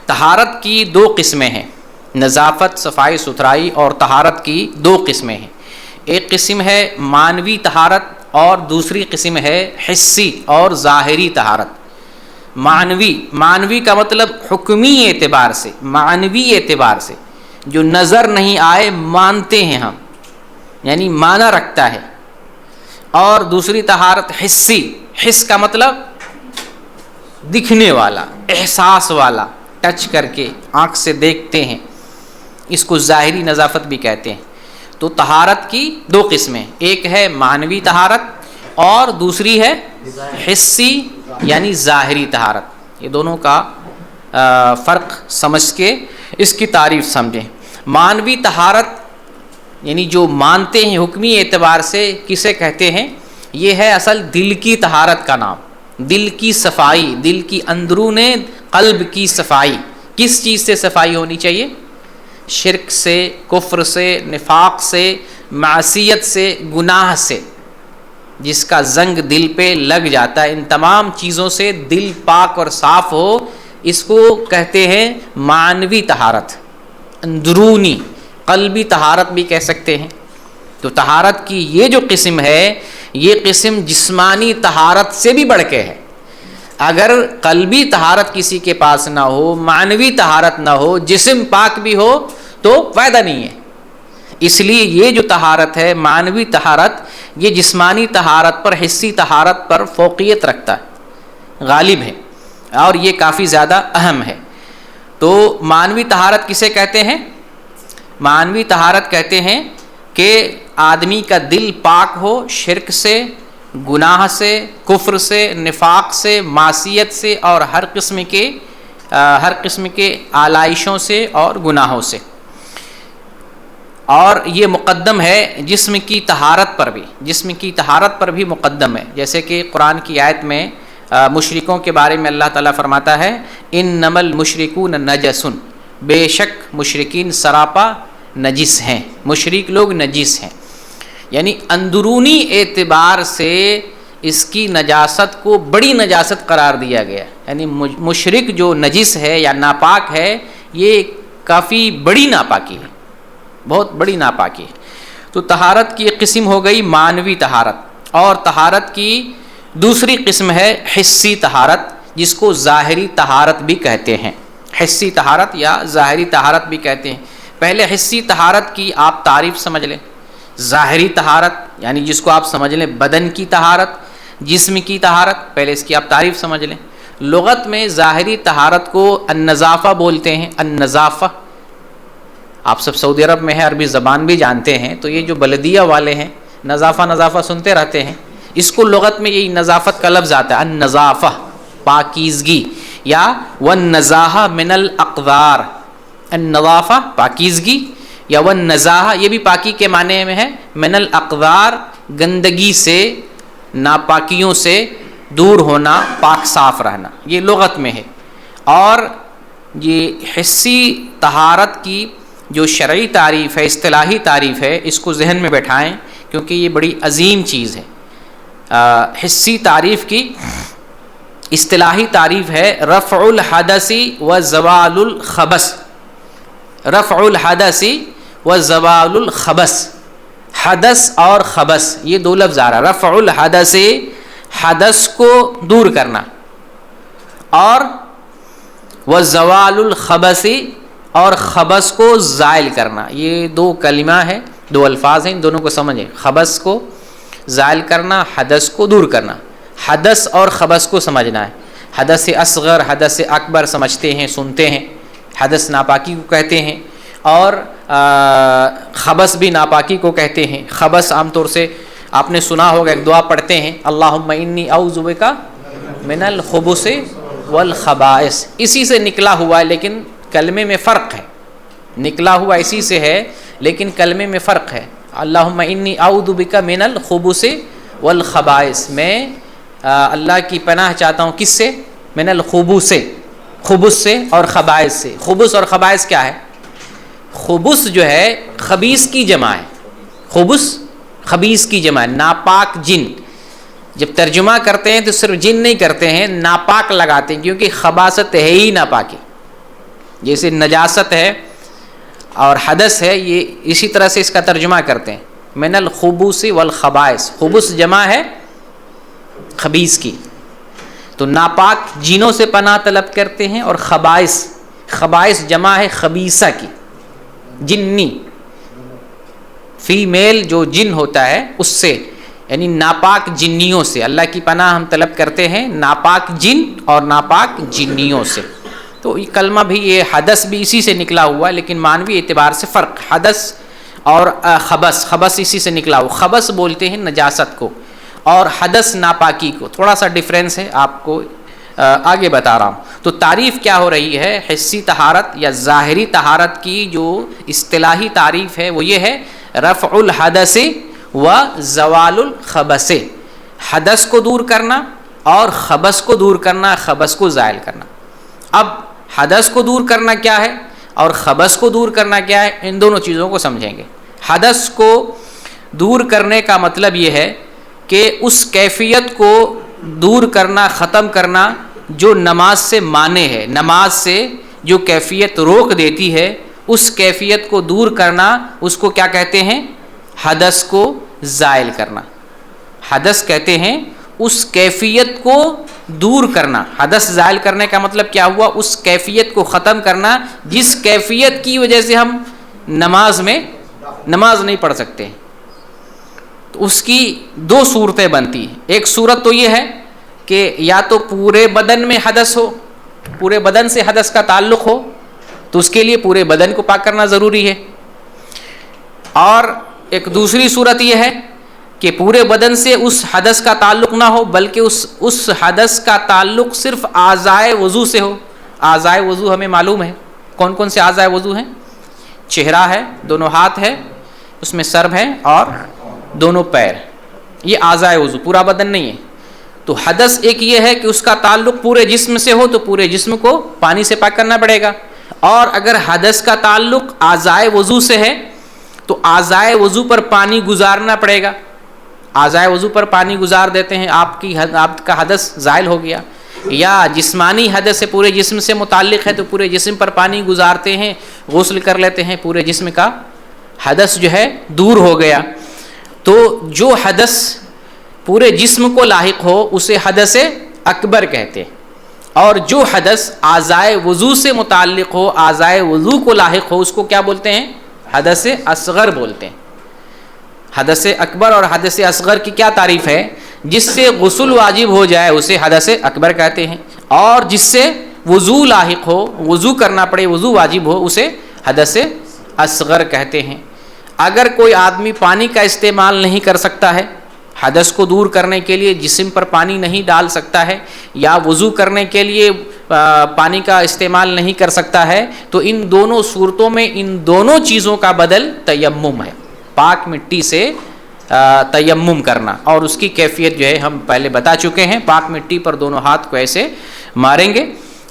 طہارت کی دو قسمیں ہیں، نظافت صفائی ستھرائی اور طہارت کی دو قسمیں ہیں. ایک قسم ہے معنوی طہارت اور دوسری قسم ہے حسی اور ظاہری طہارت. معنوی کا مطلب حکمی اعتبار سے، معنوی اعتبار سے جو نظر نہیں آئے مانتے ہیں ہم، یعنی معنی رکھتا ہے. اور دوسری طہارت حسی، حس کا مطلب دکھنے والا، احساس والا، ٹچ کر کے آنکھ سے دیکھتے ہیں، اس کو ظاہری نظافت بھی کہتے ہیں. تو طہارت کی دو قسمیں، ایک ہے معنوی طہارت اور دوسری ہے حسی یعنی ظاہری طہارت. یہ دونوں کا فرق سمجھ کے اس کی تعریف سمجھیں. معنوی طہارت یعنی جو مانتے ہیں حکمی اعتبار سے، کسے کہتے ہیں؟ یہ ہے اصل دل کی طہارت کا نام، دل کی صفائی، دل کی اندرون قلب کی صفائی. کس چیز سے صفائی ہونی چاہیے؟ شرک سے، کفر سے، نفاق سے، معصیت سے، گناہ سے. جس کا زنگ دل پہ لگ جاتا ہے، ان تمام چیزوں سے دل پاک اور صاف ہو، اس کو کہتے ہیں معنوی طہارت، اندرونی قلبی طہارت بھی کہہ سکتے ہیں. تو طہارت کی یہ جو قسم ہے، یہ قسم جسمانی طہارت سے بھی بڑھ کے ہے. اگر قلبی طہارت کسی کے پاس نہ ہو، معنوی طہارت نہ ہو، جسم پاک بھی ہو تو فائدہ نہیں ہے. اس لیے یہ جو طہارت ہے معنوی طہارت، یہ جسمانی طہارت پر، حسی طہارت پر فوقیت رکھتا ہے، غالب ہے، اور یہ کافی زیادہ اہم ہے. تو معنوی طہارت کسے کہتے ہیں؟ معنوی طہارت کہتے ہیں کہ آدمی کا دل پاک ہو شرک سے، گناہ سے، کفر سے، نفاق سے، معصیت سے اور ہر قسم کے آلائشوں سے اور گناہوں سے. اور یہ مقدم ہے جسم کی طہارت پر بھی، جسم کی طہارت پر بھی مقدم ہے. جیسے کہ قرآن کی آیت میں مشرکوں کے بارے میں اللہ تعالیٰ فرماتا ہے انما المشرکون نجس، بے شک مشرکین سراپا نجس ہیں، مشرک لوگ نجس ہیں. یعنی اندرونی اعتبار سے اس کی نجاست کو بڑی نجاست قرار دیا گیا. یعنی مشرک جو نجس ہے یا ناپاک ہے، یہ کافی بڑی ناپاکی ہے، بہت بڑی ناپاکی ہے. تو طہارت کی ایک قسم ہو گئی معنوی طہارت، اور طہارت کی دوسری قسم ہے حسی طہارت، جس کو ظاہری طہارت بھی کہتے ہیں. حسی طہارت یا ظاہری طہارت بھی کہتے ہیں. پہلے حسی طہارت کی آپ تعریف سمجھ لیں. ظاہری طہارت یعنی جس کو آپ سمجھ لیں بدن کی طہارت، جسم کی طہارت، پہلے اس کی آپ تعریف سمجھ لیں. لغت میں ظاہری طہارت کو النظافہ بولتے ہیں. النظافہ، آپ سب سعودی عرب میں ہیں، عربی زبان بھی جانتے ہیں، تو یہ جو بلدیہ والے ہیں نظافہ نظافہ سنتے رہتے ہیں، اس کو لغت میں یہی نظافت کا لفظ آتا ہے. النظافہ پاکیزگی، یا والنزاہہ من الاقذار. النظافہ پاکیزگی، یا والنزاہہ یہ بھی پاکی کے معنی میں ہے، من الاقذار گندگی سے، ناپاکیوں سے دور ہونا، پاک صاف رہنا، یہ لغت میں ہے. اور یہ حسی طہارت کی جو شرعی تعریف ہے، اصطلاحی تعریف ہے، اس کو ذہن میں بٹھائیں کیونکہ یہ بڑی عظیم چیز ہے. حسی تعریف کی اصطلاحی تعریف ہے رفع الحدث و زوال الخبث. رفع الحدث و زوال الخبث، حدث اور خبث یہ دو لفظ آ رہا. رفع الحدث حدث کو دور کرنا، اور و زوال الخبث اور خبث کو زائل کرنا. یہ دو کلمہ ہے، دو الفاظ ہیں، ان دونوں کو سمجھیں. خبث کو زائل کرنا، حدث کو دور کرنا. حدث اور خبث کو سمجھنا ہے. حدث اصغر، حدث اکبر سمجھتے ہیں، سنتے ہیں، حدث ناپاکی کو کہتے ہیں، اور خبث بھی ناپاکی کو کہتے ہیں. خبث عام طور سے آپ نے سنا ہوگا، ایک دعا پڑھتے ہیں اللہم انی اعوذ بک من الخبث والخبائث، اسی سے نکلا ہوا ہے لیکن کلمے میں فرق ہے. نکلا ہوا اسی سے ہے لیکن کلمے میں فرق ہے. اللہم انی اعوذ بک من الخبث والخبائث، میں اللہ کی پناہ چاہتا ہوں کس سے؟ من الخبث، خبث سے اور خبائث سے. خبث اور خبائث کیا ہے؟ خبث جو ہے خبیث کی جمع ہے. خبث خبیث کی جمع ہے، ناپاک جن. جب ترجمہ کرتے ہیں تو صرف جن نہیں کرتے ہیں، ناپاک لگاتے ہیں، کیونکہ خباثت ہے ہی ناپاکی. جیسے نجاست ہے اور حدث ہے، یہ اسی طرح سے اس کا ترجمہ کرتے ہیں، من الخبوث والخبائث، خبث جمع ہے خبیث کی، تو ناپاک جنوں سے پناہ طلب کرتے ہیں، اور خبائث جمع ہے خبیثہ کی، جنی، فیمیل جو جن ہوتا ہے اس سے، یعنی ناپاک جنیوں سے اللہ کی پناہ ہم طلب کرتے ہیں، ناپاک جن اور ناپاک جنیوں سے۔ تو یہ کلمہ بھی، یہ حدث بھی اسی سے نکلا ہوا، لیکن معنوی اعتبار سے فرق، حدث اور خبث اسی سے نکلا ہوا، خبث بولتے ہیں نجاست کو اور حدث ناپاکی کو، تھوڑا سا ڈفرینس ہے، آپ کو آگے بتا رہا ہوں۔ تو تعریف کیا ہو رہی ہے؟ حسی طہارت یا ظاہری طہارت کی جو اصطلاحی تعریف ہے وہ یہ ہے، رفع الحدث و زوال الخبث، حدث کو دور کرنا اور خبث کو دور کرنا، خبث کو زائل کرنا۔ اب حدث کو دور کرنا کیا ہے اور خبث کو دور کرنا کیا ہے، ان دونوں چیزوں کو سمجھیں گے۔ حدث کو دور کرنے کا مطلب یہ ہے کہ اس کیفیت کو دور کرنا، ختم کرنا جو نماز سے مانع ہے، نماز سے جو کیفیت روک دیتی ہے، اس کیفیت کو دور کرنا، اس کو کیا کہتے ہیں؟ حدث کو زائل کرنا۔ حدث کہتے ہیں اس کیفیت کو دور کرنا۔ حدث زائل کرنے کا مطلب کیا ہوا؟ اس کیفیت کو ختم کرنا جس کیفیت کی وجہ سے ہم نماز نہیں پڑھ سکتے۔ تو اس کی دو صورتیں بنتی ہیں، ایک صورت تو یہ ہے کہ یا تو پورے بدن میں حدث ہو، پورے بدن سے حدث کا تعلق ہو، تو اس کے لیے پورے بدن کو پاک کرنا ضروری ہے، اور ایک دوسری صورت یہ ہے کہ پورے بدن سے اس حدث کا تعلق نہ ہو، بلکہ اس حدث کا تعلق صرف اعضائے وضو سے ہو۔ اعضائے وضو ہمیں معلوم ہے کون کون سے اعضائے وضو ہیں؟ چہرہ ہے، دونوں ہاتھ ہے، اس میں سر ہے، اور دونوں پیر، یہ اعضائے وضو، پورا بدن نہیں ہے۔ تو حدث ایک یہ ہے کہ اس کا تعلق پورے جسم سے ہو تو پورے جسم کو پانی سے پاک کرنا پڑے گا، اور اگر حدث کا تعلق اعضائے وضو سے ہے تو اعضائے وضو پر پانی گزارنا پڑے گا۔ اعضائے وضو پر پانی گزار دیتے ہیں، آپ کا حدث زائل ہو گیا۔ یا جسمانی حدث سے پورے جسم سے متعلق ہے تو پورے جسم پر پانی گزارتے ہیں، غسل کر لیتے ہیں، پورے جسم کا حدث جو ہے دور ہو گیا۔ تو جو حدث پورے جسم کو لاحق ہو اسے حدث اکبر کہتے ہیں، اور جو حدث اعضائے وضو سے متعلق ہو، اعضائے وضو کو لاحق ہو، اس کو کیا بولتے ہیں؟ حدث اصغر بولتے ہیں۔ حدث اکبر اور حدث اصغر کی کیا تعریف ہے؟ جس سے غسل واجب ہو جائے اسے حدث اکبر کہتے ہیں، اور جس سے وضو لاحق ہو، وضو کرنا پڑے، وضو واجب ہو، اسے حدث اصغر کہتے ہیں۔ اگر کوئی آدمی پانی کا استعمال نہیں کر سکتا ہے، حدث کو دور کرنے کے لیے جسم پر پانی نہیں ڈال سکتا ہے، یا وضو کرنے کے لیے پانی کا استعمال نہیں کر سکتا ہے، تو ان دونوں صورتوں میں ان دونوں چیزوں کا بدل تیمم ہے، پاک مٹی سے تیمم کرنا، اور اس کی کیفیت جو ہے ہم پہلے بتا چکے ہیں۔ پاک مٹی پر دونوں ہاتھ کو ایسے ماریں گے،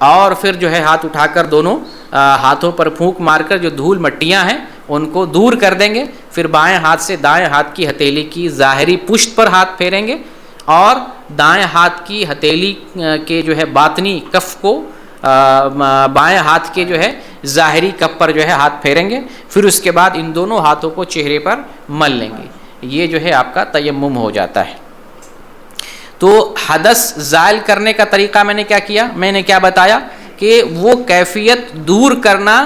اور پھر جو ہے ہاتھ اٹھا کر دونوں ہاتھوں پر پھونک مار کر جو دھول مٹیاں ہیں ان کو دور کر دیں گے، پھر بائیں ہاتھ سے دائیں ہاتھ کی ہتھیلی کی ظاہری پشت پر ہاتھ پھیریں گے، اور دائیں ہاتھ کی ہتھیلی کے جو ہے باطنی کف کو بائیں ہاتھ کے جو ہے ظاہری کف پر جو ہے ہاتھ پھیریں گے، پھر اس کے بعد ان دونوں ہاتھوں کو چہرے پر مل لیں گے، یہ جو ہے آپ کا تیمم ہو جاتا ہے۔ تو حدث زائل کرنے کا طریقہ میں نے کیا بتایا کہ وہ کیفیت دور کرنا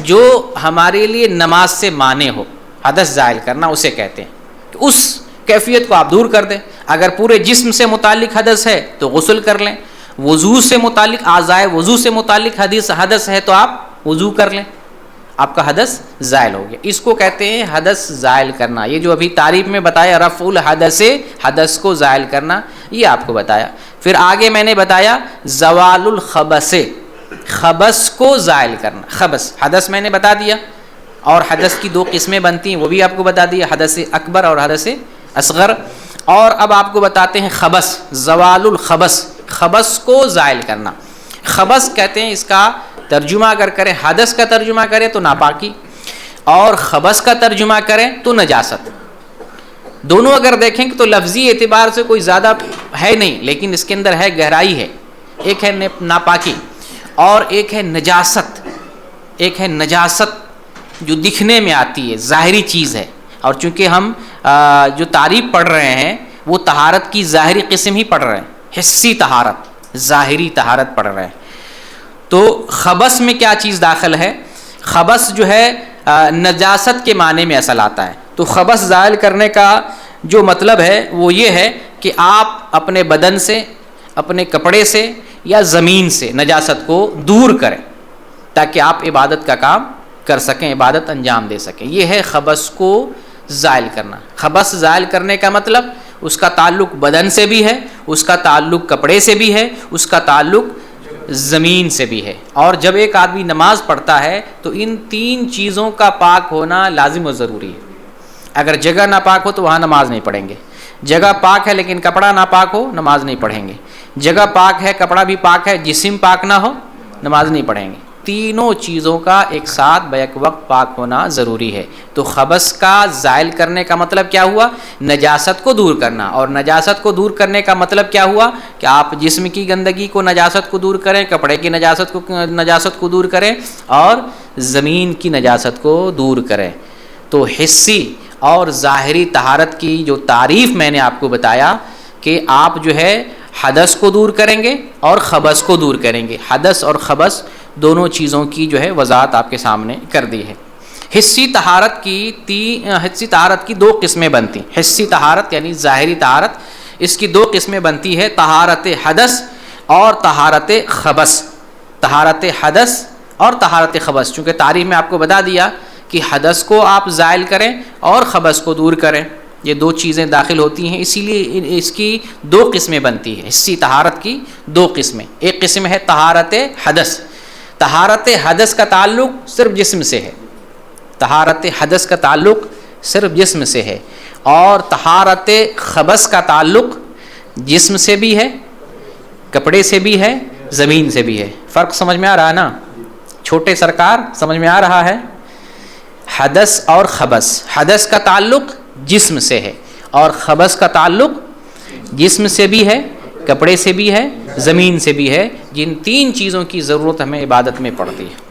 جو ہمارے لیے نماز سے مانع ہو، حدث زائل کرنا اسے کہتے ہیں، کہ اس کیفیت کو آپ دور کر دیں۔ اگر پورے جسم سے متعلق حدث ہے تو غسل کر لیں، وضو سے متعلق، اعضائے وضو سے متعلق حدث ہے تو آپ وضو کر لیں، آپ کا حدث زائل ہو گیا۔ اس کو کہتے ہیں حدث زائل کرنا۔ یہ جو ابھی تعریف میں بتایا رفع الحدث، حدث کو زائل کرنا، یہ آپ کو بتایا۔ پھر آگے میں نے بتایا زوال الخبث، خبث کو زائل کرنا۔ خبث حدث میں نے بتا دیا، اور حدث کی دو قسمیں بنتی ہیں وہ بھی آپ کو بتا دیا، حدث اکبر اور حدث اصغر۔ اور اب آپ کو بتاتے ہیں خبث، زوال الخبث، خبث کو زائل کرنا۔ خبث کہتے ہیں، اس کا ترجمہ اگر کریں، حدث کا ترجمہ کریں تو ناپاکی، اور خبث کا ترجمہ کریں تو نجاست۔ دونوں اگر دیکھیں تو لفظی اعتبار سے کوئی زیادہ ہے نہیں، لیکن اس کے اندر ہے گہرائی ہے۔ ایک ہے ناپاکی اور ایک ہے نجاست۔ ایک ہے نجاست جو دکھنے میں آتی ہے، ظاہری چیز ہے، اور چونکہ ہم جو تعریف پڑھ رہے ہیں وہ طہارت کی ظاہری قسم ہی پڑھ رہے ہیں، حسی طہارت، ظاہری طہارت پڑھ رہے ہیں۔ تو خبث میں کیا چیز داخل ہے؟ خبث جو ہے نجاست کے معنی میں اصل آتا ہے۔ تو خبث زائل کرنے کا جو مطلب ہے وہ یہ ہے کہ آپ اپنے بدن سے، اپنے کپڑے سے یا زمین سے نجاست کو دور کریں تاکہ آپ عبادت کا کام کر سکیں، عبادت انجام دے سکیں۔ یہ ہے خبث کو زائل کرنا۔ خبث زائل کرنے کا مطلب اس کا تعلق بدن سے بھی ہے، اس کا تعلق کپڑے سے بھی ہے، اس کا تعلق زمین سے بھی ہے۔ اور جب ایک آدمی نماز پڑھتا ہے تو ان تین چیزوں کا پاک ہونا لازم و ضروری ہے۔ اگر جگہ ناپاک ہو تو وہاں نماز نہیں پڑھیں گے، جگہ پاک ہے لیکن کپڑا ناپاک ہو نماز نہیں پڑھیں گے، جگہ پاک ہے کپڑا بھی پاک ہے جسم پاک نہ ہو نماز نہیں پڑھیں گے۔ تینوں چیزوں کا ایک ساتھ بیک وقت پاک ہونا ضروری ہے۔ تو خبث کا زائل کرنے کا مطلب کیا ہوا؟ نجاست کو دور کرنا۔ اور نجاست کو دور کرنے کا مطلب کیا ہوا؟ کہ آپ جسم کی گندگی کو، نجاست کو دور کریں، کپڑے کی نجاست کو دور کریں، اور زمین کی نجاست کو دور کریں۔ تو حسی اور ظاہری طہارت کی جو تعریف میں نے آپ کو بتایا کہ آپ جو ہے حدث کو دور کریں گے اور خبث کو دور کریں گے۔ حدث اور خبث دونوں چیزوں کی جو ہے وضاحت آپ کے سامنے کر دی ہے۔ حسی طہارت کی دو قسمیں بنتی ہیں۔ حسی طہارت یعنی ظاہری طہارت، اس کی دو قسمیں بنتی ہے، طہارت حدث اور طہارت خبث۔ طہارت حدث اور طہارت خبث، چونکہ تعریف میں آپ کو بتا دیا کہ حدث کو آپ زائل کریں اور خبث کو دور کریں، یہ دو چیزیں داخل ہوتی ہیں، اسی لیے اس کی دو قسمیں بنتی ہیں۔ حسی طہارت کی دو قسمیں، ایک قسم ہے طہارت حدث۔ طہارت حدث کا تعلق صرف جسم سے ہے، طہارت حدث کا تعلق صرف جسم سے ہے، اور طہارت خبث کا تعلق جسم سے بھی ہے، کپڑے سے بھی ہے، زمین سے بھی ہے۔ فرق سمجھ میں آ رہا ہے نا چھوٹے سرکار؟ سمجھ میں آ رہا ہے؟ حدث اور خبث، حدث کا تعلق جسم سے ہے اور خبث کا تعلق جسم سے بھی ہے، کپڑے سے بھی ہے، زمین سے بھی ہے، جن تین چیزوں کی ضرورت ہمیں عبادت میں پڑتی ہے۔